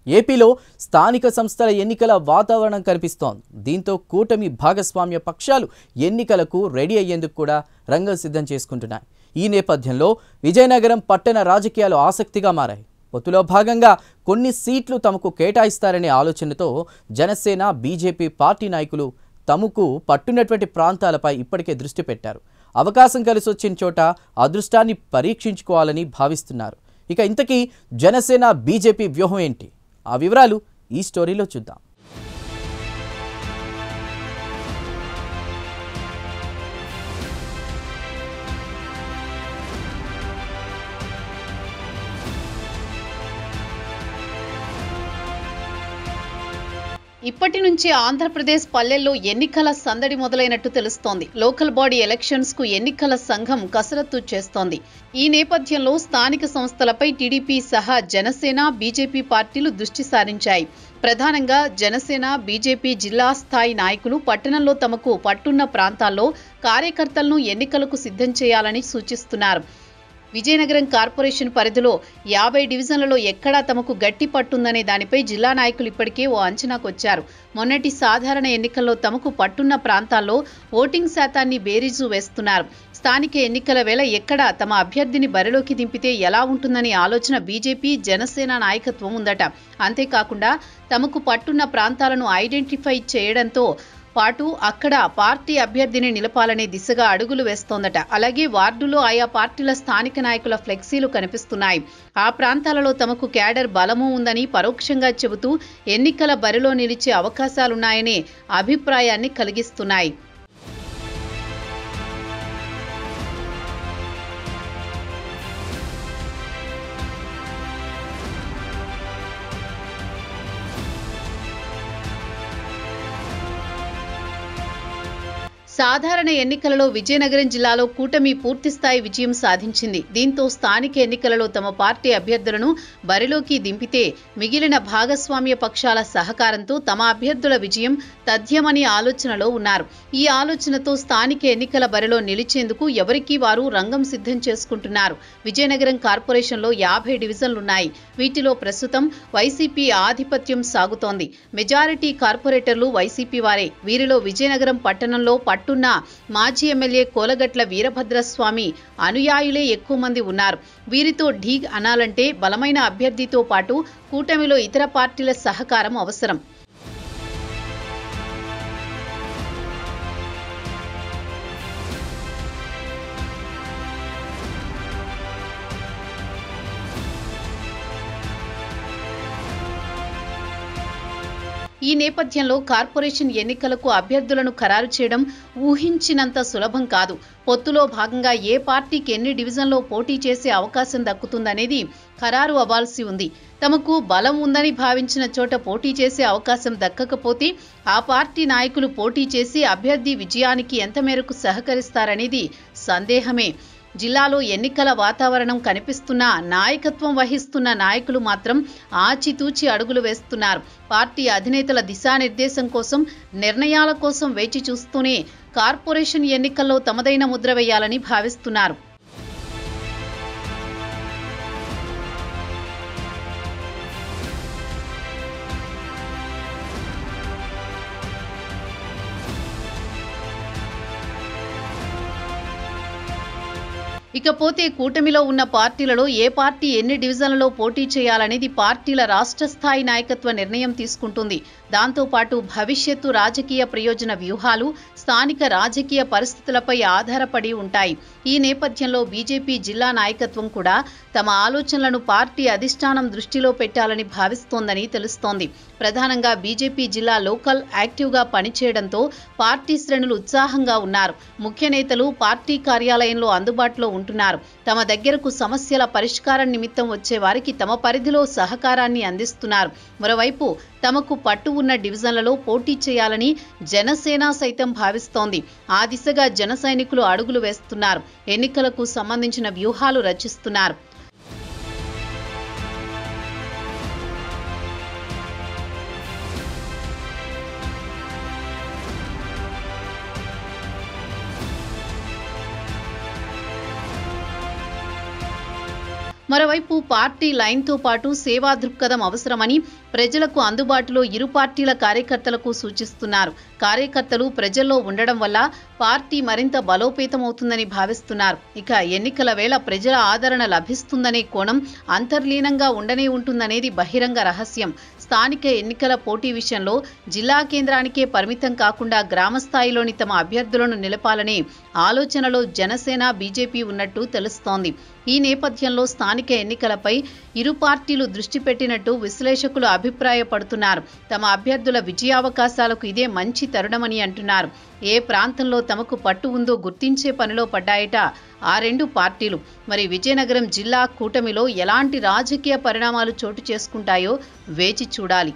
ఏపీలో స్థానిక సంస్థల ఎన్నికల వాతావరణం కనిపిస్తోంది. దీంతో కూటమి భాగస్వామ్య పక్షాలు ఎన్నికలకు రెడీ అయ్యేందుకు కూడా రంగం సిద్ధం చేసుకుంటున్నాయి. ఈ నేపథ్యంలో విజయనగరం పట్టణ రాజకీయాలు ఆసక్తిగా మారాయి. పొత్తులో భాగంగా కొన్ని సీట్లు తమకు కేటాయిస్తారనే ఆలోచనతో జనసేన, బీజేపీ పార్టీ నాయకులు తమకు పట్టున్నటువంటి ప్రాంతాలపై ఇప్పటికే దృష్టి పెట్టారు. అవకాశం కలిసి వచ్చిన చోట అదృష్టాన్ని పరీక్షించుకోవాలని భావిస్తున్నారు. ఇక ఇంతకీ జనసేన, బీజేపీ వ్యూహం ఏంటి? ఆ వివరాలు ఈ స్టోరీలో చూద్దాం. ఇప్పటి నుంచి ఆంధ్రప్రదేశ్ పల్లెల్లో ఎన్నికల సందడి మొదలైనట్టు తెలుస్తోంది. లోకల్ బాడీ ఎలక్షన్స్ కు ఎన్నికల సంఘం కసరత్తు చేస్తోంది. ఈ నేపథ్యంలో స్థానిక సంస్థలపై టీడీపీ సహా జనసేన, బీజేపీ పార్టీలు దృష్టి సారించాయి. ప్రధానంగా జనసేన, బీజేపీ జిల్లా స్థాయి నాయకులు పట్టణంలో తమకు పట్టున్న ప్రాంతాల్లో కార్యకర్తలను ఎన్నికలకు సిద్ధం చేయాలని సూచిస్తున్నారు. విజయనగరం కార్పొరేషన్ పరిధిలో 50 డివిజన్లలో ఎక్కడా తమకు గట్టి పట్టుందనే దానిపై జిల్లా నాయకులు ఇప్పటికే ఓ అంచనాకొచ్చారు. మొన్నటి సాధారణ ఎన్నికల్లో తమకు పట్టున్న ప్రాంతాల్లో ఓటింగ్ శాతాన్ని బేరీజు వేస్తున్నారు. స్థానిక ఎన్నికల వేళ ఎక్కడ తమ అభ్యర్థిని బరిలోకి దింపితే ఎలా ఉంటుందనే ఆలోచన బీజేపీ, జనసేన నాయకత్వం ఉందట. అంతేకాకుండా తమకు పట్టున్న ప్రాంతాలను ఐడెంటిఫై చేయడంతో పాటు అక్కడ పార్టీ అభ్యర్థిని నిలపాలనే దిశగా అడుగులు వేస్తోందట. అలాగే వార్డులో ఆయా పార్టీల స్థానిక నాయకుల ఫ్లెక్సీలు కనిపిస్తున్నాయి. ఆ ప్రాంతాలలో తమకు క్యాడర్ బలము ఉందని పరోక్షంగా చెబుతూ ఎన్నికల బరిలో నిలిచే అవకాశాలున్నాయనే అభిప్రాయాన్ని కలిగిస్తున్నాయి. సాధారణ ఎన్నికలలో విజయనగరం జిల్లాలో కూటమి పూర్తిస్థాయి విజయం సాధించింది. దీంతో స్థానిక ఎన్నికలలో తమ పార్టీ అభ్యర్థులను బరిలోకి దింపితే మిగిలిన భాగస్వామ్య పక్షాల సహకారంతో తమ అభ్యర్థుల విజయం తథ్యమని ఆలోచనలో ఉన్నారు. ఈ ఆలోచనతో స్థానిక ఎన్నికల బరిలో నిలిచేందుకు ఎవరికి వారు రంగం సిద్ధం చేసుకుంటున్నారు. విజయనగరం కార్పొరేషన్లో 50 డివిజన్లున్నాయి. వీటిలో ప్రస్తుతం వైసీపీ ఆధిపత్యం సాగుతోంది. మెజారిటీ కార్పొరేటర్లు వైసీపీ వారే. వీరిలో విజయనగరం పట్టణంలో పట్టున్న మాజీ ఎమ్మెల్యే కోలగట్ల వీరభద్రస్వామి అనుయాయులే ఎక్కువ మంది ఉన్నారు. వీరితో ఢీ అనాలంటే బలమైన అభ్యర్థితో పాటు కూటమిలో ఇతర పార్టీల సహకారం అవసరం. ఈ నేపథ్యంలో కార్పొరేషన్ ఎన్నికలకు అభ్యర్థులను ఖరారు చేయడం ఊహించినంత సులభం కాదు. పొత్తులో భాగంగా ఏ పార్టీకి ఎన్ని డివిజన్లో పోటీ చేసే అవకాశం దక్కుతుందనేది ఖరారు అవ్వాల్సి ఉంది. తమకు బలం ఉందని భావించిన చోట పోటీ చేసే అవకాశం దక్కకపోతే ఆ పార్టీ నాయకులు పోటీ చేసి అభ్యర్థి విజయానికి ఎంత మేరకు సహకరిస్తారనేది సందేహమే. జిల్లాలో ఎన్నికల వాతావరణం కనిపిస్తున్నా నాయకత్వం వహిస్తున్న నాయకులు మాత్రం ఆచితూచి అడుగులు వేస్తున్నారు. పార్టీ అధినేతల దిశానిర్దేశం కోసం, నిర్ణయాల కోసం వేచి చూస్తూనే కార్పొరేషన్ ఎన్నికల్లో తమదైన ముద్ర వేయాలని భావిస్తున్నారు. ఇకపోతే కూటమిలో ఉన్న పార్టీలలో ఏ పార్టీ ఎన్ని డివిజన్లలో పోటీ చేయాలనేది పార్టీల రాష్ట్ర స్థాయి నాయకత్వ నిర్ణయం తీసుకుంటుంది. దాంతోపాటు భవిష్యత్తు రాజకీయ ప్రయోజన వ్యూహాలు, స్థానిక రాజకీయ పరిస్థితులపై ఆధారపడి ఉంటాయి. ఈ నేపథ్యంలో బీజేపీ జిల్లా నాయకత్వం కూడా తమ ఆలోచనలను పార్టీ అధిష్టానం దృష్టిలో పెట్టాలని భావిస్తోందని తెలుస్తోంది. ప్రధానంగా బీజేపీ జిల్లా లోకల్ యాక్టివ్గా పనిచేయడంతో పార్టీ శ్రేణులు ఉత్సాహంగా ఉన్నారు. ముఖ్య నేతలు పార్టీ కార్యాలయంలో అందుబాటులో ఉంటున్నారు. తమ దగ్గరకు సమస్యల పరిష్కారం నిమిత్తం వచ్చే వారికి తమ పరిధిలో సహకారాన్ని అందిస్తున్నారు. మరోవైపు తమకు పట్టు ఉన్న డివిజన్లలో పోటీ చేయాలని జనసేన సైతం భావిస్తోంది. ఆ దిశగా జన సైనికులు అడుగులు వేస్తున్నారు. ఎన్నికలకు సంబంధించిన వ్యూహాలు రచిస్తున్నారు. మరోవైపు పార్టీ లైన్తో పాటు సేవా దృక్పథం అవసరమని ప్రజలకు అందుబాటులో ఇరు పార్టీల కార్యకర్తలకు సూచిస్తున్నారు. కార్యకర్తలు ప్రజల్లో ఉండడం వల్ల పార్టీ మరింత బలోపేతమవుతుందని భావిస్తున్నారు. ఇక ఎన్నికల వేళ ప్రజల ఆదరణ లభిస్తుందనే కోణం అంతర్లీనంగా ఉండనే ఉంటుందనేది బహిరంగ రహస్యం. స్థానిక ఎన్నికల పోటీ విషయంలో జిల్లా కేంద్రానికే పరిమితం కాకుండా గ్రామ స్థాయిలోని తమ అభ్యర్థులను నిలపాలనే ఆలోచనలో జనసేన, బీజేపీ ఉన్నట్టు తెలుస్తోంది. ఈ నేపథ్యంలో స్థానిక ఎన్నికలపై ఇరు పార్టీలు దృష్టి పెట్టినట్టు విశ్లేషకులు అభిప్రాయపడుతున్నారు. తమ అభ్యర్థుల విజయావకాశాలకు ఇదే మంచి తరుణమని అంటున్నారు. ఏ ప్రాంతంలో తమకు పట్టు ఉందో గుర్తించే పనిలో పడ్డాయట ఆ రెండు పార్టీలు. మరి విజయనగరం జిల్లా కూటమిలో ఎలాంటి రాజకీయ పరిణామాలు చోటు చేసుకుంటాయో వేచి చూడాలి.